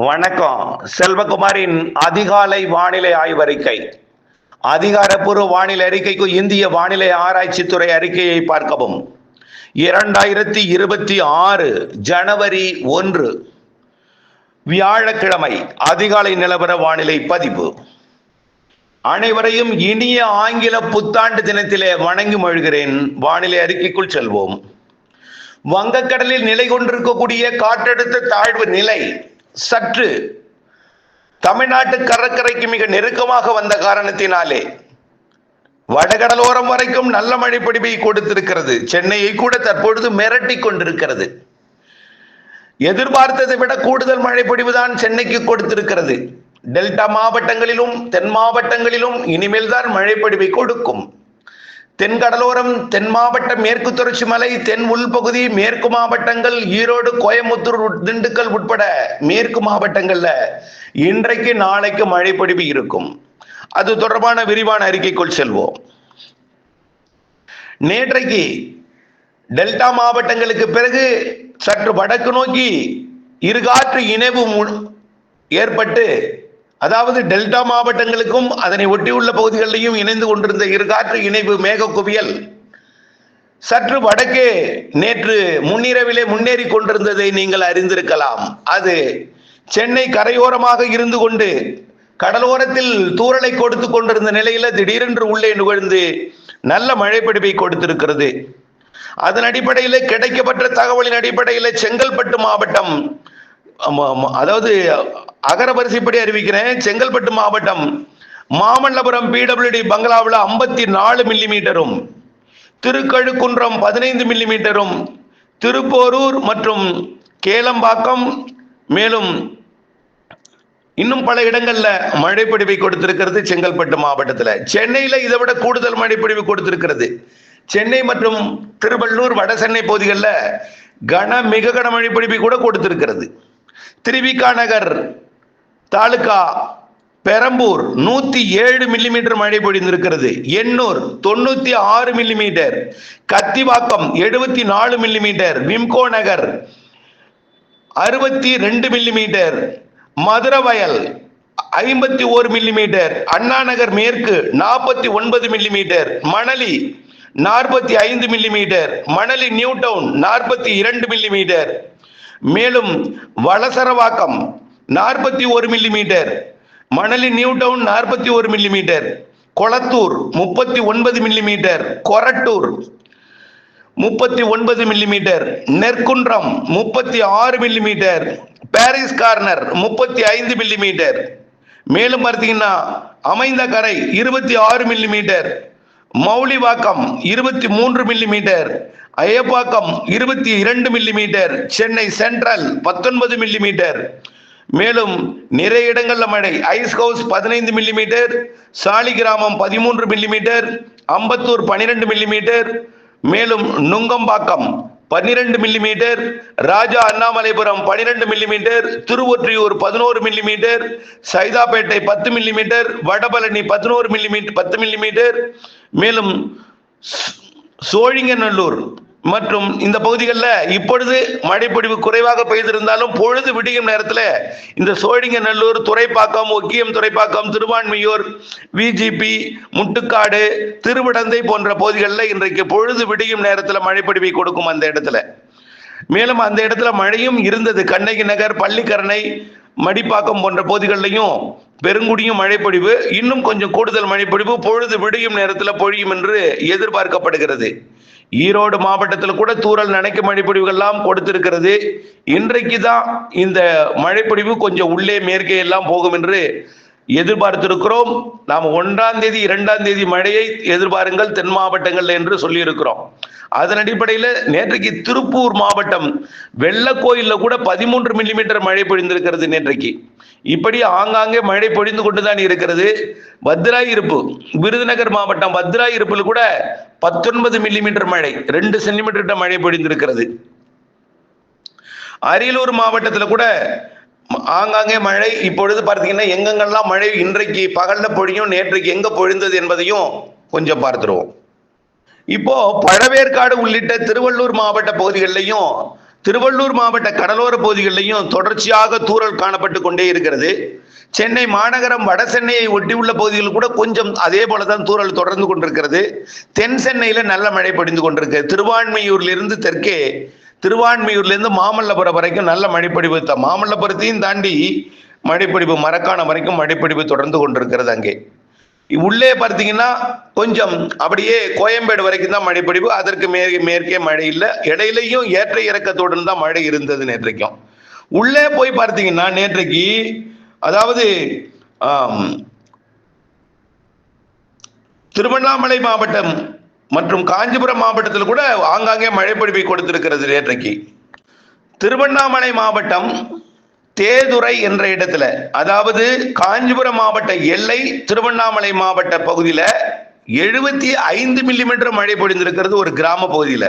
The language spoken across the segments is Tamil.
வணக்கம். செல்வகுமாரின் அதிகாலை வானிலை ஆய்வறிக்கை. அதிகாரப்பூர்வ வானிலை அறிக்கைக்கு இந்திய வானிலை ஆராய்ச்சித்துறை அறிக்கையை பார்க்கவும். 2026 ஜனவரி 1 வியாழக்கிழமை அதிகாலை நிலவர வானிலை பதிவு. அனைவரையும் இனிய ஆங்கில புத்தாண்டு தினத்திலே வணங்கி மொழிகிறேன். வானிலை அறிக்கைக்குள் செல்வோம். வங்கக்கடலில் நிலை கொண்டிருக்கக்கூடிய காற்றழுத்த தாழ்வு நிலை சற்று தமிழ்நாட்டு கடற்கரைக்கு மிக நெருக்கமாக வந்த காரணத்தினாலே வடகடலோரம் வரைக்கும் நல்ல மழை பொழிவை கொடுத்திருக்கிறது. சென்னையை கூட தற்பொழுது மிரட்டி கொண்டிருக்கிறது. எதிர்பார்த்ததை விட கூடுதல் மழை பொழிவுதான் சென்னைக்கு கொடுத்திருக்கிறது. டெல்டா மாவட்டங்களிலும் தென் மாவட்டங்களிலும் இனிமேல் தான் மழை பொழிவை கொடுக்கும். தென்கடலோரம், தென் மாவட்ட, மேற்கு தொடர்ச்சி மலை, தென் உள்பகுதி, மேற்கு மாவட்டங்கள், ஈரோடு, கோயம்புத்தூர், திண்டுக்கல் உட்பட மேற்கு மாவட்டங்கள்ல இன்றைக்கு நாளைக்கு மழை பொழிவு இருக்கும். அது தொடர்பான விரிவான அறிக்கைக்குள் செல்வோம். நேற்றைக்கு டெல்டா மாவட்டங்களுக்கு பிறகு சற்று வடக்கு நோக்கி இருகாற்று இணைவு ஏற்பட்டு, அதாவது டெல்டா மாவட்டங்களுக்கும் அதனை ஒட்டியுள்ள பகுதிகளிலையும் இணைந்து கொண்டிருந்த இருகாற்று இணைவு மேக குவியல் சற்று வடக்கே நேற்று முன்னிரவிலே முன்னேறி கொண்டிருந்ததை நீங்கள் அறிந்திருக்கலாம். அது சென்னை கரையோரமாக இருந்து கொண்டு கடலோரத்தில் தூறலை கொடுத்து கொண்டிருந்த நிலையில திடீரென்று உள்ளே நுழைந்து நல்ல மழை பொழிவை கொடுத்திருக்கிறது. அதன் அடிப்படையில் கிடைக்கப்பட்ட தகவலின் அடிப்படையில் செங்கல்பட்டு மாவட்டம், அதாவது அகரவரிசைப்படி அறிவிக்கிறேன், செங்கல்பட்டு மாவட்டம் மாமல்லபுரம் பிடபிள்யூடி பங்களாவில் 54 மில்லிமீட்டரும், திருக்கழுக்குன்றம் 15 மில்லிமீட்டரும், திருப்போரூர் மற்றும் கேளம்பாக்கம் மேலும் இன்னும் பல இடங்கள்ல மழை பொழிவை கொடுத்திருக்கிறது. செங்கல்பட்டு மாவட்டத்தில், சென்னையில இதை விட கூடுதல் மழை பொழிவு கொடுத்திருக்கிறது. சென்னை மற்றும் திருவள்ளூர், வட சென்னை பகுதிகளில் மிக கன மழை பொழிவை கூட கொடுத்திருக்கிறது. திருவிகா நகர் தாலுகா பெரம்பூர் 107 மில்லிமீட்டர் மழை பொழிந்திருக்கிறது. Ennore 96 millimetre, Kathivakkam 74 millimetre, Wimco Nagar 62 millimetre, Maduravoyal 51 millimetre, Anna Nagar மேற்கு 49 millimetre, Manali 45 millimetre, Manali New Town 42 millimetre, மேலும் Valasaravakkam 41 millimetre, Manali New Town 41 millimetre, Kolathur 39 millimetre, Korattur 39 millimetre, Nerkundram 36 millimetre, Parry's Corner 35 millimetre, மேலும் பார்த்தீங்கன்னா Aminjikarai 26 millimetre, Mowlivakkam 23 millimetre, Ayapakkam 22 millimetre, Chennai Central 19 millimetre, மேலும் நிறைய இடங்கள்ல மழை. Ice House 15 millimetre, Saligramam 13 millimetre, Ambattur 12 millimetre, மேலும் Nungambakkam 12 millimetre, Raja Annamalaipuram 12 millimetre, Thiruvottiyur 11 millimetre, Saidapet 10 millimetre, Vadapalani 10 millimetre, மேலும் சோழிங்கநல்லூர் மற்றும் இந்த பகுதிகளில் இப்பொழுது மழைப்பொழிவு குறைவாக பெய்திருந்தாலும் பொழுது விடியும் நேரத்தில் இந்த சோழிங்கநல்லூர், துறைப்பாக்கம், ஒக்கியம் துறைப்பாக்கம், திருவான்மியூர், விஜிபி, முட்டுக்காடு, திருவிடந்தை போன்ற பகுதிகளில் இன்றைக்கு பொழுது விடியும் நேரத்தில் மழைப்பொழிவை கொடுக்கும். அந்த இடத்துல மேலும் அந்த இடத்துல மழையும் இருந்தது. கண்ணகி நகர், பள்ளிக்கரணை, மடிப்பாக்கம் போன்ற பகுதிகளிலையும் பெருங்குடியும் மழைப்பொழிவு, இன்னும் கொஞ்சம் கூடுதல் மழைப்பொழிவு பொழுது விடியும் நேரத்தில் பொழியும் என்று எதிர்பார்க்கப்படுகிறது. ஈரோடு மாவட்டத்தில் கூட தூறல் நனைக்கும் மழைப்பொழிவுகள்லாம் கொடுத்திருக்கிறது. இன்றைக்கு தான் இந்த மழைப்பொழிவு கொஞ்சம் உள்ளே மேற்கே எல்லாம் போகும் என்று எதிர்பார்த்திருக்கிறோம். நாம் 1ஆம் தேதி 2ஆம் தேதி மழையை எதிர்பாருங்கள் தென் மாவட்டங்கள் என்று சொல்லியிருக்கிறோம். அதன் அடிப்படையில் நேற்றைக்கு திருப்பூர் மாவட்டம் வெள்ளக்கோயில்ல கூட 13 மில்லிமீட்டர் மழை பொழிந்திருக்கிறது நேற்றைக்கு. இப்படி ஆங்காங்கே மழை பொழிந்து கொண்டுதான் இருக்கிறது. பத்ராயிருப்பு, விருதுநகர் மாவட்டம் பத்ராயிருப்பில் கூட 19 மில்லிமீட்டர் மழை, 2 சென்டிமீட்டர் மழை பொழிந்திருக்கிறது. அரியலூர் மாவட்டத்தில் கூட ஆங்காங்கே மழை. இப்பொழுது பார்த்தீங்கன்னா எங்கெங்கெல்லாம் மழை இன்றைக்கு பகல்ல பொழியும், நேற்றைக்கு எங்க பொழிந்தது என்பதையும் கொஞ்சம் பார்த்துருவோம். இப்போ பழவேற்காடு உள்ளிட்ட திருவள்ளூர் மாவட்ட பகுதிகளிலையும் திருவள்ளூர் மாவட்ட கடலோர பகுதிகளிலையும் தொடர்ச்சியாக தூறல் காணப்பட்டு கொண்டே இருக்கிறது. சென்னை மாநகரம் வட சென்னையை ஒட்டியுள்ள பகுதிகள் கூட கொஞ்சம் அதே போலதான் தூறல் தொடர்ந்து கொண்டிருக்கிறது. தென் சென்னையில நல்ல மழை பொழிந்து கொண்டிருக்கு. திருவான்மையூர்லிருந்து தெற்கே, திருவான்மையூர்லேருந்து மாமல்லபுரம் வரைக்கும் நல்ல மழைப்பொழிவு, மாமல்லபுரத்தையும் தாண்டி மழைப்பொழிவு, மரக்காணம் வரைக்கும் மழைப்பொழிவு தொடர்ந்து கொண்டிருக்கிறது. அங்கே உள்ளே பார்த்தீங்கன்னா கொஞ்சம் அப்படியே கோயம்பேடு வரைக்கும் தான் மழைப்பொழிவு, அதற்கு மேற்கே மழை இல்லை. இடையிலையும் ஏற்ற இறக்கத்துடன் தான் மழை இருந்தது நேற்றைக்கும். உள்ளே போய் பார்த்தீங்கன்னா நேற்றைக்கு அதாவது திருவண்ணாமலை மாவட்டம் மற்றும் காஞ்சிபுரம் மாவட்டத்தில் கூட ஆங்காங்கே மழைப்பொழிவை கொடுத்திருக்கிறது. நேற்றைக்கு திருவண்ணாமலை மாவட்டம் தேதுரை என்ற இடத்துல, அதாவது காஞ்சிபுரம் மாவட்ட எல்லை திருவண்ணாமலை மாவட்ட பகுதியில 75 மில்லிமீட்டர் மழை பொழிந்திருக்கிறது ஒரு கிராம பகுதியில.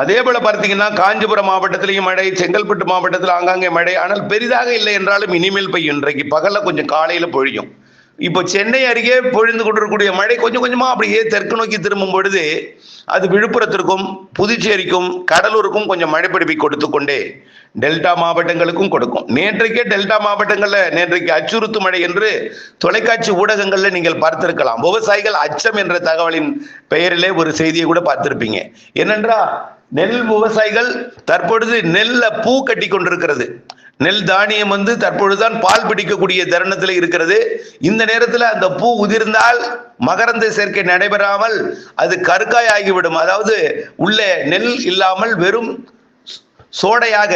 அதே போல பார்த்தீங்கன்னா காஞ்சிபுரம் மாவட்டத்திலையும் மழை, செங்கல்பட்டு மாவட்டத்தில் ஆங்காங்கே மழை, ஆனால் பெரிதாக இல்லை என்றாலும் இனிமேல் பெய்யும். இன்றைக்கு பகல்ல கொஞ்சம் காலையில பொழியும். இப்போ சென்னை அருகே பொழிந்து கொண்டிருக்கக்கூடிய மழை கொஞ்சம் கொஞ்சமா அப்படியே தெற்கு நோக்கி திரும்பும் பொழுது அது விழுப்புரத்திற்கும் புதுச்சேரிக்கும் கடலூருக்கும் கொஞ்சம் மழைப்பொழிவை கொடுத்து கொண்டே டெல்டா மாவட்டங்களுக்கும் கொடுக்கும். நேற்றைக்கே டெல்டா மாவட்டங்கள்ல நேற்றைக்கு அச்சுறுத்து மழை என்று தொலைக்காட்சி ஊடகங்கள்ல நீங்கள் பார்த்திருக்கலாம். விவசாயிகள் அச்சம் என்ற தகவலின் பெயரிலே ஒரு செய்தியை கூட பார்த்திருப்பீங்க. என்னென்றா, நெல் விவசாயிகள் தற்பொழுது நெல்ல பூ கட்டி கொண்டிருக்கிறது. நெல் தானியம் தற்பொழுதுதான் பால் பிடிக்கக்கூடிய தருணத்தில் இருக்கிறது. இந்த நேரத்தில் அந்த பூ உதிர்ந்தால் மகரந்த சேர்க்கை நடைபெறாமல் அது கருக்காய் ஆகிவிடும். அதாவது உள்ளே நெல் இல்லாமல் வெறும் சோடையாக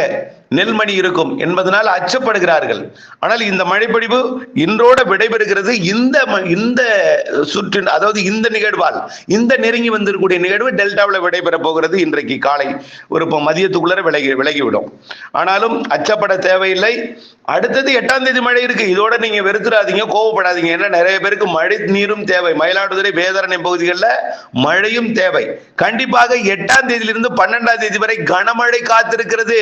நெல்மணி இருக்கும் என்பதனால் அச்சப்படுகிறார்கள். ஆனால் இந்த மழைப்பொழிவு இன்றோட விடைபெறுகிறது. இந்த சுற்று, அதாவது இந்த நிகழ்வால், இந்த நெருங்கி வந்திருக்கக்கூடிய நிகழ்வு டெல்டாவில் விடைபெற போகிறது. இன்றைக்கு காலை ஒரு மதியத்துக்குள்ளே விலகிவிடும். ஆனாலும் அச்சப்பட தேவையில்லை. அடுத்தது 8ஆம் தேதி மழை இருக்கு. இதோட நீங்க வெறுத்துறாதீங்க, கோவப்படாதீங்க. ஏன்னா நிறைய பேருக்கு மழை நீரும் தேவை. மயிலாடுதுறை, வேதாரண்யம் பகுதிகளில் மழையும் தேவை. கண்டிப்பாக 8ஆம் தேதியிலிருந்து 12ஆம் தேதி வரை கனமழை காத்திருக்கிறது.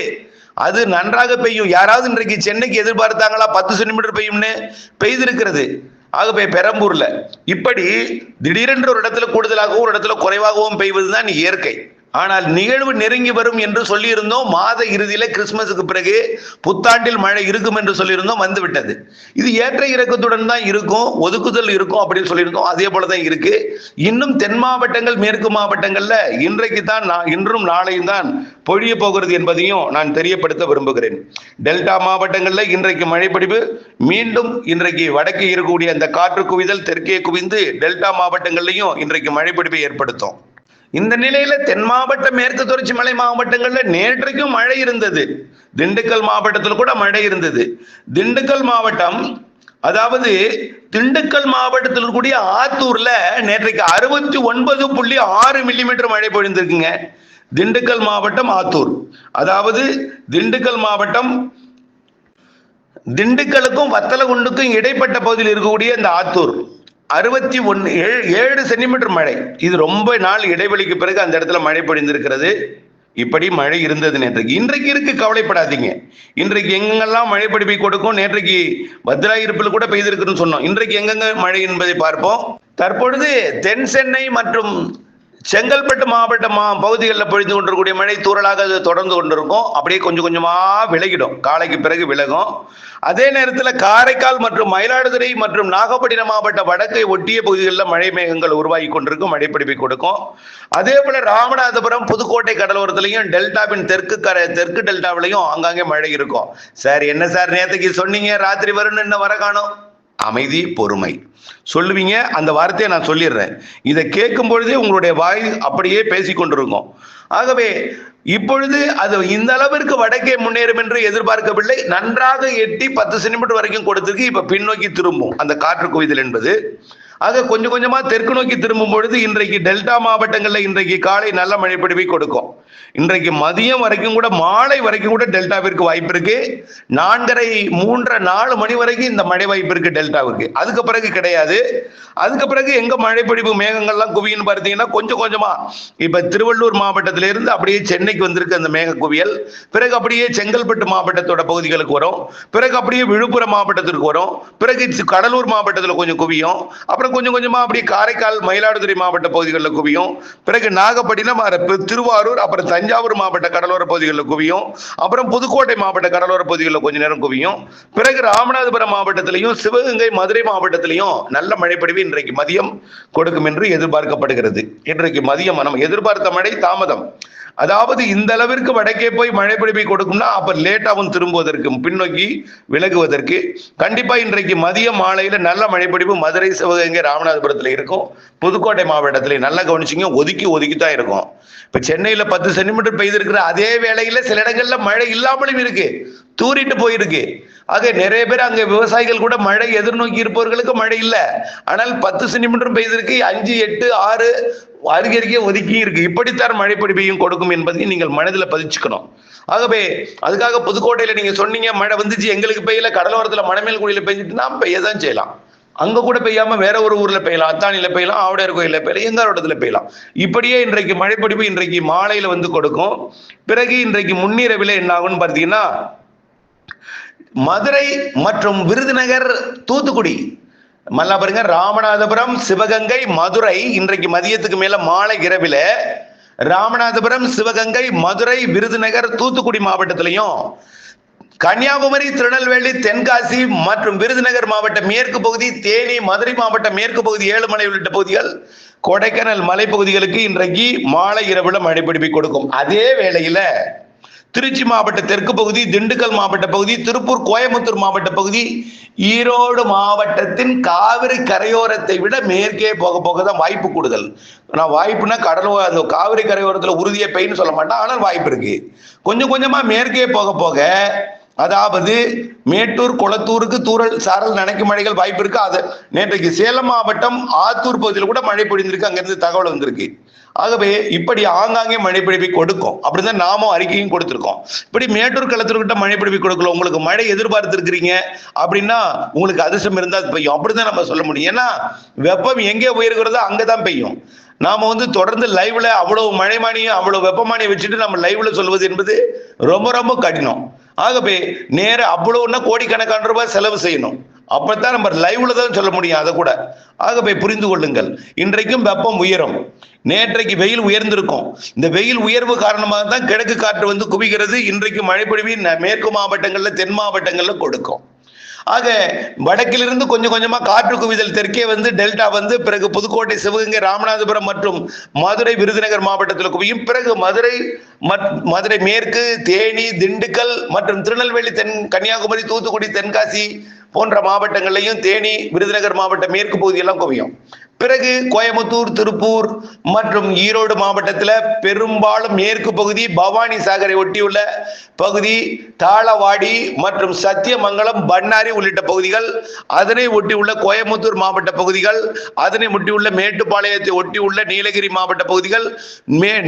அது நன்றாக பெய்யும். யாராவது இன்றைக்கு சென்னைக்கு எதிர்பார்த்தாங்களா 10 சென்டிமீட்டர் பெய்யும்னு? பெய்திருக்கிறது. ஆகவே பெரம்பூர்ல இப்படி திடீரென்று ஒரு இடத்துல கூடுதலாகவும் ஒரு இடத்துல குறைவாகவும் பெய்வதுதான் இயற்கை. ஆனால் நிகழ்வு நெருங்கி வரும் என்று சொல்லியிருந்தோம். மாத இறுதியில கிறிஸ்துமஸுக்கு பிறகு புத்தாண்டில் மழை இருக்கும் என்று சொல்லியிருந்தோம், வந்து விட்டது. இது ஏற்ற இறக்கத்துடன் தான் இருக்கும், ஒதுக்குதல் இருக்கும் அப்படின்னு சொல்லியிருந்தோம். அதே போலதான் இருக்கு. இன்னும் தென் மாவட்டங்கள், மேற்கு மாவட்டங்கள்ல இன்றைக்கு தான், இன்றும் நாளையும் தான் பொழிய போகிறது என்பதையும் நான் தெரியப்படுத்த விரும்புகிறேன். டெல்டா மாவட்டங்கள்ல இன்றைக்கு மழைப்பொழிவு மீண்டும் இன்றைக்கு வடக்கே இருக்கக்கூடிய அந்த காற்று குவிதல் தெற்கே குவிந்து டெல்டா மாவட்டங்கள்லையும் இன்றைக்கு மழைப்பொழிவை ஏற்படுத்தும். இந்த நிலையில தென் மாவட்ட, மேற்கு தொடர்ச்சி மலை மாவட்டங்கள்ல நேற்றைக்கும் மழை இருந்தது. திண்டுக்கல் மாவட்டத்தில் கூட மழை இருந்தது. திண்டுக்கல் மாவட்டம், அதாவது திண்டுக்கல் மாவட்டத்தில் கூடிய ஆத்தூர்ல நேற்றைக்கு 69.6 மில்லிமீட்டர் மழை பொழிந்திருக்குங்க. திண்டுக்கல் மாவட்டம் ஆத்தூர், அதாவது திண்டுக்கல் மாவட்டம் திண்டுக்கலுக்கும் வத்தலகுண்டுக்கும் இடைப்பட்ட பகுதியில் இருக்கக்கூடிய இந்த ஆத்தூர் 7 சென்டிமீட்டர் மழை. இது ரொம்ப நாள் இடைவெளிக்கு பிறகு அந்த இடத்துல மழை பொழிந்திருக்கிறது. இப்படி மழை இருந்தது நேற்றைக்கு. இன்றைக்கு இருக்கு, கவலைப்படாதீங்க. இன்றைக்கு எங்கெங்கெல்லாம் மழை பொழிவை கொடுக்கும். நேற்றைக்கு பத்ராயிருப்பில் கூட பெய்திருக்குன்னு சொன்னோம். இன்றைக்கு எங்கெங்க மழை என்பதை பார்ப்போம். தற்பொழுது தென் சென்னை மற்றும் செங்கல்பட்டு மாவட்ட பகுதிகளில் பொழிந்து கொண்டிருக்கக்கூடிய மழை தூறலாக தொடர்ந்து கொண்டிருக்கும். அப்படியே கொஞ்சம் கொஞ்சமா விலகிடும், காலைக்கு பிறகு விலகும். அதே நேரத்தில் காரைக்கால் மற்றும் மயிலாடுதுறை மற்றும் நாகப்பட்டினம் மாவட்ட வடக்கை ஒட்டிய பகுதிகளில் மழை மேகங்கள் உருவாகி கொண்டிருக்கும், மழைப்பிடிப்பை கொடுக்கும். அதே போல ராமநாதபுரம், புதுக்கோட்டை கடலோரத்திலையும் டெல்டாவின் தெற்கு டெல்டாவிலையும் ஆங்காங்கே மழை இருக்கும். சார் என்ன சார் நேற்றுக்கு சொன்னீங்க ராத்திரி வரும்னு, என்ன வர காணோம்? அமைதி, பொறுமை சொல்லுவீங்க. அந்த வார்த்தையை நான் சொல்லிடுறேன். இதை கேட்கும் பொழுதே உங்களுடைய வாய் அப்படியே பேசிக்கொண்டிருக்கும். ஆகவே இப்பொழுது அது இந்த அளவிற்கு வடக்கே முன்னேறும் என்று எதிர்பார்க்கவில்லை. நன்றாக எட்டி 10 சென்டிமீட்டர் வரைக்கும் கொடுத்திருக்கு. இப்ப பின்னோக்கி திரும்பும் அந்த காற்று குவிதல் என்பது. ஆக கொஞ்சம் கொஞ்சமா தெற்கு நோக்கி திரும்பும் பொழுது இன்றைக்கு டெல்டா மாவட்டங்கள்ல இன்றைக்கு காலை நல்ல மழைப்பொழிவை கொடுக்கும். இன்றைக்கு மதியம் வரைக்கும் கூட, மாலை வரைக்கும் கூட டெல்டாவிற்கு வாய்ப்பு இருக்கு. 4:30, 3:30, 4 மணி வரைக்கும் இந்த மழை வாய்ப்பு இருக்கு டெல்டாவுக்கு. அதுக்கு பிறகு கிடையாது. அதுக்கு பிறகு எங்க மழைப்பொழிவு மேகங்கள்லாம் குவியும் பார்த்தீங்கன்னா கொஞ்சம் கொஞ்சமா இப்ப திருவள்ளூர் மாவட்டத்திலிருந்து அப்படியே சென்னைக்கு வந்திருக்கு அந்த மேக குவியல். பிறகு அப்படியே செங்கல்பட்டு மாவட்டத்தோட பகுதிகளுக்கு வரும். பிறகு அப்படியே விழுப்புரம் மாவட்டத்திற்கு வரும். பிறகு கடலூர் மாவட்டத்தில் கொஞ்சம் குவியும். அப்புறம் கொஞ்சம் கொஞ்சமா அப்படியே காரைக்கால், மயிலாடுதுறை மாவட்ட பகுதிகளில் குவியும். பிறகு நாகப்பட்டினம், திருவாரூர், அப்புறம் அப்புறம் தஞ்சாவூர் மாவட்ட கடலோர பகுதிகளில் குவியும், அப்புறம் புதுக்கோட்டை மாவட்ட கடலோர பகுதிகளில் கொஞ்ச நேரம் குவியும். பிறகு ராமநாதபுரம் மாவட்டத்திலையும் சிவகங்கை மதுரை மாவட்டத்திலையும் நல்ல மழைப்பொழிவு இன்றைக்கு மதியம் கொடுக்கும் என்று எதிர்பார்க்கப்படுகிறது. இன்றைக்கு மதியம் நம்ம எதிர்பார்த்த மழை தாமதம். அதாவது இந்த அளவிற்கு வடக்கே போய் மழை பொழிவை கொடுக்கும்னா அப்ப லேட்டாகவும் திரும்புவதற்கு பின்னோக்கி விலகுவதற்கு கண்டிப்பா இன்றைக்கு மதியம் மாலையில நல்ல மழைப்பொழிவு மதுரை சிவகங்கை ராமநாதபுரத்துல இருக்கும். புதுக்கோட்டை மாவட்டத்திலே நல்லா கவனிச்சிங்க, ஒதுக்கி தான் இருக்கும். இப்ப சென்னையில 10 சென்டிமீட்டர் பெய்திருக்கிற அதே வேளையில சில இடங்கள்ல மழை இல்லாமலும் இருக்கு, தூரிட்டு போயிருக்கு. ஆக நிறைய பேர் அங்க விவசாயிகள் கூட மழை எதிர்நோக்கி இருப்பவர்களுக்கு மழை இல்லை, ஆனால் 10 சென்டிமீட்டர் பெய்திருக்கு, 5, 8, 6 அருகே ஒதுக்கி இருக்கு. இப்படித்தான் மழை பொழிவையும் கொடுக்கும் என்பதை நீங்கள் மனதில் பதிச்சுக்கணும். ஆகவே அதுக்காக புதுக்கோட்டையில நீங்க சொன்னீங்க மழை வந்துச்சு எங்களுக்கு பெய்யல, கடலோரத்துல மணமேல்குடியில பெய்ஞ்சிட்டுனா பெய்யதான் செய்யலாம். அங்க கூட பெய்யாம வேற ஒரு ஊர்ல பெய்யலாம், அத்தானியில பெய்யலாம், ஆவுடையார் கோயில பெய்யலாம், எங்காரோடத்துல பெய்யலாம். இப்படியே இன்றைக்கு மழைப்பொழிவு இன்றைக்கு மாலையில வந்து கொடுக்கும். பிறகு இன்றைக்கு முன்னிரவில என்ன ஆகும்னு பார்த்தீங்கன்னா, மதுரை மற்றும் விருதுநகர் தூத்துக்குடி மல்லா பாருங்க, ராமநாதபுரம் சிவகங்கை மதுரை இன்றைக்கு மதியத்துக்கு மேல மாலை இரவில ராமநாதபுரம் சிவகங்கை மதுரை விருதுநகர் தூத்துக்குடி மாவட்டத்திலையும், கன்னியாகுமரி திருநெல்வேலி தென்காசி மற்றும் விருதுநகர் மாவட்ட மேற்கு பகுதி, தேனி மதுரை மாவட்ட மேற்கு பகுதி, ஏழுமலை உள்ளிட்ட பகுதிகள், கொடைக்கானல் மலைப்பகுதிகளுக்கு இன்றைக்கு மாலை இரவுல மழை பொழிவை கொடுக்கும். அதே வேளையில திருச்சி மாவட்ட தெற்கு பகுதி, திண்டுக்கல் மாவட்ட பகுதி, திருப்பூர் கோயம்புத்தூர் மாவட்ட பகுதி, ஈரோடு மாவட்டத்தின் காவிரி கரையோரத்தை விட மேற்கே போக தான் வாய்ப்பு கூடுதல். நான் வாய்ப்புனா அந்த காவிரி கரையோரத்துல உறுதியை பெய்ன்னு சொல்ல மாட்டேன், ஆனால் வாய்ப்பு இருக்கு. கொஞ்சம் கொஞ்சமா மேற்கே போக அதாவது மேட்டூர் குளத்தூருக்கு தூரல் சாரல் நனைக்கும் மழைகள் வாய்ப்பு இருக்கு. அது நேற்றைக்கு சேலம் மாவட்டம் ஆத்தூர் பகுதியில் கூட மழை பொழிந்திருக்கு, அங்கிருந்து தகவல் வந்திருக்கு. ஆகவே இப்படி ஆங்காங்கே மழை பொழிவை கொடுக்கும். அப்படிதான் நாமும் அறிக்கையும் கொடுத்திருக்கோம். இப்படி மேட்டூர் களத்திற்கிட்ட மழை பொழிவை கொடுக்கல. உங்களுக்கு மழை எதிர்பார்த்திருக்கிறீங்க அப்படின்னா உங்களுக்கு அதிர்ஷ்டம் இருந்தா அது பெய்யும், அப்படிதான் நம்ம சொல்ல முடியும். ஏன்னா வெப்பம் எங்கே உயர்கிறதோ அங்கதான் பெய்யும். நாம தொடர்ந்து லைவ்ல அவ்வளவு மழைமானியும் அவ்வளவு வெப்பமானியை வச்சுட்டு நம்ம லைவ்ல சொல்வது என்பது ரொம்ப ரொம்ப கடினம். ஆகவே நேர அவ்வளவுன்னா கோடிக்கணக்கான ரூபாய் செலவு செய்யணும், அப்பதான் நம்ம லைவ்ல தான் சொல்ல முடியும் அதை கூட. ஆகவே புரிந்து கொள்ளுங்கள், இன்றைக்கும் வெப்பம் உயரும். நேற்றைக்கு வெயில் உயர்ந்திருக்கும். இந்த வெயில் உயர்வு காரணமாக தான் கிழக்கு காற்று குவிகிறது. இன்றைக்கு மழைப்பொழிவு மேற்கு மாவட்டங்கள்ல தென் மாவட்டங்கள்ல கொடுக்கும். ஆக வடக்கிலிருந்து கொஞ்சம் கொஞ்சமா காற்று குவிதல் தெற்கே டெல்டா பிறகு புதுக்கோட்டை சிவகங்கை ராமநாதபுரம் மற்றும் மதுரை விருதுநகர் மாவட்டத்தில் குவியும். பிறகு மதுரை மேற்கு தேனி திண்டுக்கல் மற்றும் திருநெல்வேலி கன்னியாகுமரி தூத்துக்குடி தென்காசி போன்ற மாவட்டங்களையும் தேனி விருதுநகர் மாவட்ட மேற்கு பகுதியெல்லாம் குவியும். பிறகு கோயம்புத்தூர் திருப்பூர் மற்றும் ஈரோடு மாவட்டத்தில் பெரும்பாலும் மேற்கு பகுதி பவானி சாகரை ஒட்டியுள்ள பகுதி தாளவாடி மற்றும் சத்தியமங்கலம் பண்ணாரி உள்ளிட்ட பகுதிகள், அதனை ஒட்டியுள்ள கோயம்புத்தூர் மாவட்ட பகுதிகள், அதனை ஒட்டியுள்ள மேட்டுப்பாளையத்தை ஒட்டியுள்ள நீலகிரி மாவட்ட பகுதிகள்,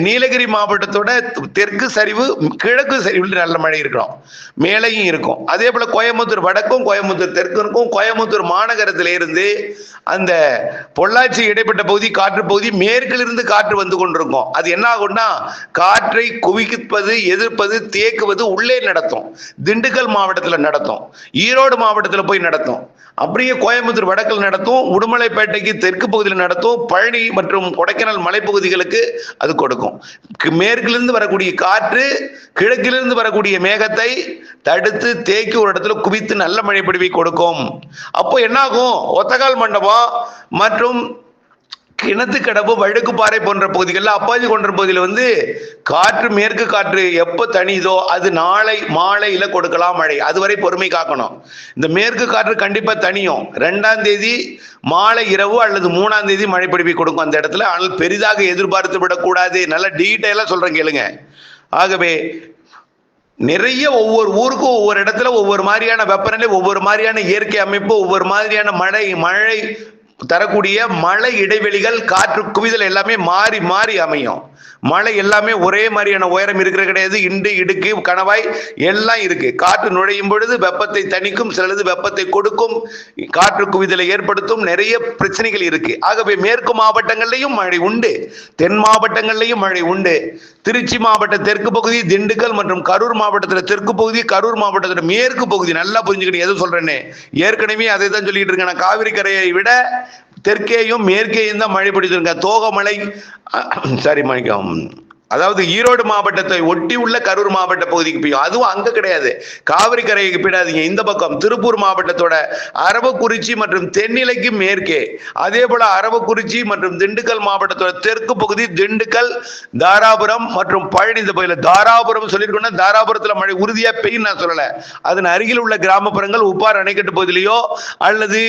நீலகிரி மாவட்டத்தோட தெற்கு சரிவு கிழக்கு சரிவில் நல்ல மழை இருக்கணும், மேலையும் இருக்கும். அதே போல கோயம்புத்தூர் வடக்கும் கோயம்புத்தூர் தெற்கும் கோயம்புத்தூர் மாநகரத்தில இருந்து அந்த பொள்ளாச்சி இடைப்பட்ட பகுதி காற்று பகுதி மேற்கிலிருந்து காற்று வந்து கொண்டிருக்கும். அது என்ன ஆகும்னா காற்றை குவிப்பது எதிர்ப்பது தேக்குவது உள்ளே நடத்தும். திண்டுக்கல் மாவட்டத்தில் நடத்தும், ஈரோடு மாவட்டத்தில் போய் நடத்தும், அப்படியே கோயம்புத்தூர் வடக்கில் நடத்தும், உடுமலைப்பேட்டைக்கு தெற்கு பகுதியில் நடத்தும், பழனி மற்றும் கொடைக்கானல் மலைப்பகுதிகளுக்கு அது கொடுக்கும். மேற்கிலிருந்து வரக்கூடிய காற்று கிழக்கிலிருந்து வரக்கூடிய மேகத்தை தடுத்து தேக்கி ஒரு இடத்துல குவித்து நல்ல மழை பொழிவை கொடுக்கும். அப்போ என்னாகும், ஒத்தகால் மண்டபம் மற்றும் கிணத்துக்கடவு வழுக்குப்பாறை போன்ற பகுதிகளில் அப்பாச்சி கொன்ற பகுதியில் காற்று மேற்கு காற்று எப்போ தனிதோ அது நாளை மாலையில கொடுக்கலாம் மழை. அதுவரை பொறுமை காக்கணும். இந்த மேற்கு காற்று கண்டிப்பா தனியும் 2ஆம் தேதி மாலை இரவு அல்லது 3ஆம் தேதி மழை பொழிவை கொடுக்கும் அந்த இடத்துல. ஆனால் பெரிதாக எதிர்பார்த்து விடக்கூடாது. நல்ல டீட்டெயிலா சொல்றேன் கேளுங்க. ஆகவே நிறைய ஒவ்வொரு ஊருக்கும் ஒவ்வொரு இடத்துல ஒவ்வொரு மாதிரியான வெப்பநிலை, ஒவ்வொரு மாதிரியான இயற்கை அமைப்பு, ஒவ்வொரு மாதிரியான மழை தரக்கூடிய மழை இடைவெளிகள், காற்று குவிதல் எல்லாமே மாறி மாறி அமையும். மழை எல்லாமே ஒரே மாதிரியான உயரம் இருக்கிற கிடையாது. இண்டு இடுக்கு கணவாய் எல்லாம் இருக்கு. காற்று நுழையும் பொழுது வெப்பத்தை தணிக்கும், சிலது வெப்பத்தை கொடுக்கும், காற்று குவிதலை ஏற்படுத்தும், நிறைய பிரச்சனைகள் இருக்கு. ஆகவே மேற்கு மாவட்டங்கள்லையும் மழை உண்டு, தென் மாவட்டங்கள்லையும் மழை உண்டு. திருச்சி மாவட்ட தெற்கு பகுதி, திண்டுக்கல் மற்றும் கரூர் மாவட்டத்தில் தெற்கு பகுதி, கரூர் மாவட்டத்தில் மேற்கு பகுதி, நல்லா புரிஞ்சுக்கணும் எது சொல்றேன்னு. ஏற்கனவே அதை தான் சொல்லிட்டு இருக்கேன். நான் காவிரி கரையை விட தெற்கேயும் மேற்கேயும் தான் மழை பிடிச்சிருங்க. தோகமலை சாரி மணிக்கம் அதாவது ஈரோடு மாவட்டத்தை ஒட்டி உள்ள கரூர் மாவட்ட பகுதிக்கு பெய்யும். அதுவும் அங்க கிடையாது, காவிரி கரைக்கு போயிடாதீங்க. இந்த பக்கம் திருப்பூர் மாவட்டத்தோட அரவக்குறிச்சி மற்றும் தென்னிலைக்கு மேற்கே, அதே போல அரவக்குறிச்சி மற்றும் திண்டுக்கல் மாவட்டத்தோட தெற்கு பகுதி, திண்டுக்கல், தாராபுரம் மற்றும் பழனி. இந்த பகுதியில் தாராபுரம் சொல்லியிருக்கோம்னா தாராபுரத்தில் மழை உறுதியா பெய்யும் நான் சொல்லல. அதன் அருகில் உள்ள கிராமப்புறங்கள் உப்பார் அணைக்கட்டு பகுதியிலேயோ அல்லது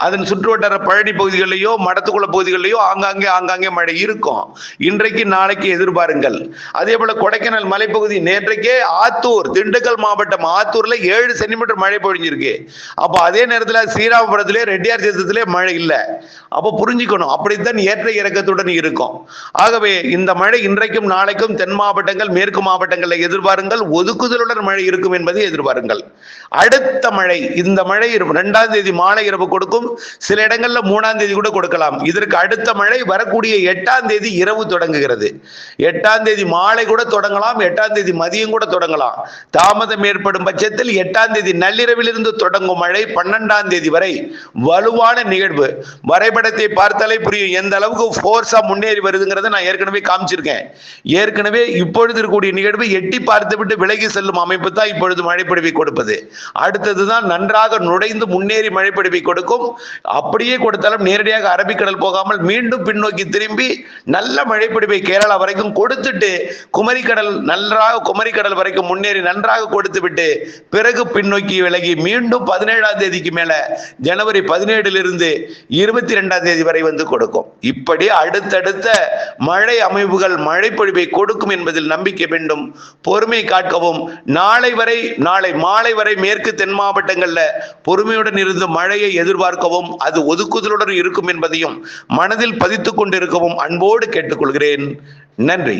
அதன் சுற்றுவட்டார பழனி பகுதிகளிலேயோ மடத்துக்குள்ள பகுதிகளிலேயோ ஆங்காங்கே மழை இருக்கும். இன்றைக்கு நாளைக்கு எதிர்பாருங்கள். அதே போல கொடைக்கானல் மலைப்பகுதி நேற்றைக்கே ஆத்தூர், திண்டுக்கல் மாவட்டம் ஆத்தூர்ல 7 சென்டிமீட்டர் மழை பொழிஞ்சிருக்கு. அப்ப அதே நேரத்தில் ஸ்ரீராமபுரத்திலே ரெட்டியார் சேத்திலே மழை இல்லை. அப்ப புரிஞ்சுக்கணும், அப்படித்தான் ஏற்ற இறக்கத்துடன் இருக்கும். ஆகவே இந்த மழை இன்றைக்கும் நாளைக்கும் தென் மாவட்டங்கள் மேற்கு மாவட்டங்களில் எதிர்பாருங்கள். ஒதுக்குதலுடன் மழை இருக்கும் என்பதை எதிர்பாருங்கள். அடுத்த மழை, இந்த மழை 2ஆம் தேதி மாலை இரவு கொடுக்கும், சில இடங்கள்ல 3ஆம் தேதி கூட கொடுக்கலாம். இதற்கு அடுத்த மழை வரக்கூடிய 8ஆம் தேதி இரவு தொடங்குகிறது. 8ஆம் தேதி மாலை கூட தொடங்கலாம், 8ஆம் தேதி மதியம் கூட தொடங்கலாம். தாமதம் ஏற்படும் பட்சத்தில் 8ஆம் தேதி நள்ளிரவிலிருந்து தொடங்கும் மழை 12ஆம் தேதி வரை வலுவான நிகழ்வு. வரைபடத்தை பார்த்தாலே புரியும் எந்த அளவுக்கு ஃபோர்ஸா முன்னேறி வருதுங்கிறத நான் ஏற்கனவே காமிச்சிருக்கேன். ஏற்கனவே இப்பொழுது இருக்கக்கூடிய நிகழ்வு எட்டி பார்த்துவிட்டு விலகி செல்லும் அமைப்பு தான் இப்பொழுது மழைப்பொழிவை கொடுப்பது. அடுத்ததுதான் நன்றாக நுழைந்து முன்னேறி மழைப்பொழிவை கொடுக்கும். அப்படியே கொடுத்தாலும் நேரடியாக அரபிக்கடல் போகாமல் மீண்டும் பின்னோக்கி திரும்பி நல்ல மழைப்பொழிவை கேரளா வரைக்கும் கொடுத்துட்டு குமரிக்கடல் வரைக்கும் முன்னேறி நன்றாக கொடுத்து விட்டு பிறகு பின்னோக்கி விலகி மீண்டும் 17ஆம் தேதிக்கு மேல ஜனவரி 17 22ஆம் தேதி வரை வந்து கொடுக்கும். இப்படி அடுத்தடுத்த மழை அமைப்புகள் மழைப்பொழிவை கொடுக்கும் என்பதில் நம்பிக்கை வேண்டும். பொறுமை காக்கவும். நாளை மாலை வரை மேற்கு தென் மாவட்டங்கள்ல பொறுமையுடன் இருந்து மழையை எதிர்பார்க்கவும், அது ஒதுக்குதலுடன் இருக்கும் என்பதையும் மனதில் பதித்துக் கொண்டிருக்கவும் அன்போடு கேட்டுக்கொள்கிறேன். நன்றி.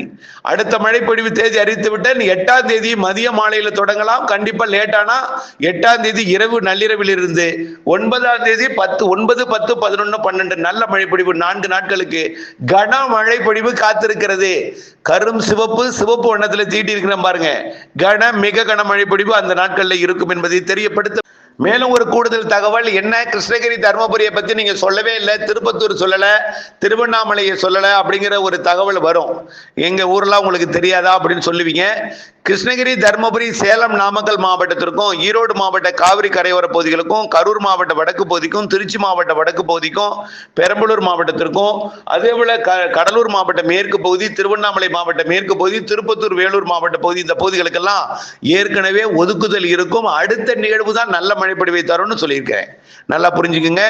அடுத்த மழைப்பொழிவு தேதி அறிவித்து விட்டேன். 8ஆம் தேதி மதிய மாலையில தொடங்கலாம். கண்டிப்பா லேட்டானா 8ஆம் தேதி இரவு நள்ளிரவில் இருந்து 9ஆம் தேதி 9, 10, 11, 12 நல்ல மழைப்பொழிவு 4 நாட்களுக்கு கனமழை பொழிவு காத்திருக்கிறது. கரும் சிவப்பு வண்ணத்துல தீட்டி இருக்கிறேன் பாருங்க. மிக கனமழை பொழிவு அந்த நாட்கள்ல இருக்கும் என்பதை தெரியப்படுத்த. மேலும் ஒரு கூடுதல் தகவல் என்ன, கிருஷ்ணகிரி தர்மபுரியை பத்தி நீங்க சொல்லவே இல்லை, திருப்பத்தூர் சொல்லல, திருவண்ணாமலையை சொல்லல அப்படிங்கிற ஒரு தகவல் வரும். எங்க ஊர்லாம் உங்களுக்கு தெரியாதா அப்படின்னு சொல்லுவீங்க. கிருஷ்ணகிரி, தர்மபுரி, சேலம், நாமக்கல் மாவட்டத்திற்கும், ஈரோடு மாவட்ட காவிரி கரையோர பகுதிகளுக்கும், கரூர் மாவட்ட வடக்கு பகுதிக்கும், திருச்சி மாவட்ட வடக்கு பகுதிக்கும், பெரம்பலூர் மாவட்டத்திற்கும், அதே போல கடலூர் மாவட்ட மேற்கு பகுதி, திருவண்ணாமலை மாவட்ட மேற்கு பகுதி, திருப்பத்தூர், வேலூர் மாவட்ட பகுதி, இந்த பகுதிகளுக்கெல்லாம் ஏற்கனவே ஒதுக்குதல் இருக்கும். அடுத்த நிகழ்வு தான் நல்ல மழைப்பொழிவை தரும்னு சொல்லியிருக்கிறேன். நல்லா புரிஞ்சுக்குங்க.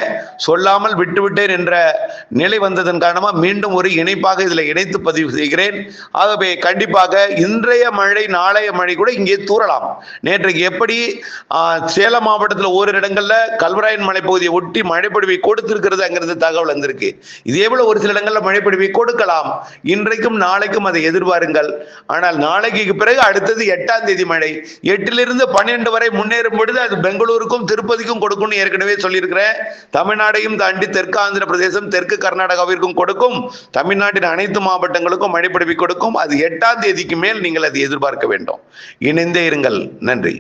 சொல்லாமல் விட்டுவிட்டேன் என்ற நிலை வந்ததன் காரணமா மீண்டும் ஒரு இணைப்பாக இதுல இணைத்து பதிவு செய்கிறேன். ஆகவே கண்டிப்பாக இன்றைய மழை நாளைய மழை கூட இங்கே தூறலாம். நேற்றைக்கு எப்படி சேலம் மாவட்டத்தில் ஓரிரு இடங்கள்ல கல்வராயன் மலைப்பகுதியை ஒட்டி மழைப்பொழிவை கொடுத்திருக்கிறது அங்கிருந்து தகவல் வந்திருக்கு. இதே போல ஒரு சில இடங்கள்ல மழைப்பொழிவை கொடுக்கலாம். இன்றைக்கும் நாளைக்கும் அதை எதிர்பாருங்கள். ஆனால் நாளைக்கு பிறகு அடுத்தது 8ஆம் தேதி மழை 8 to 12 வரை முன்னேறும் பொழுது அது பெங்களூருக்கும் திருப்பதிக்கும் கொடுக்கும்னு ஏற்கனவே சொல்லியிருக்கிறேன். தமிழ்நாடையும் தாண்டி தெற்கு ஆந்திர பிரதேசம், தெற்கு கர்நாடகாவிற்கும் கொடுக்கும். தமிழ்நாட்டின் அனைத்து மாவட்டங்களுக்கும் மழைப்பொழிவை கொடுக்கும். அது 8ஆம் தேதிக்கு மேல் நீங்கள் அதை எதிர்பார்க்க வேண்டும். இணைந்தே இருங்கள். நன்றி.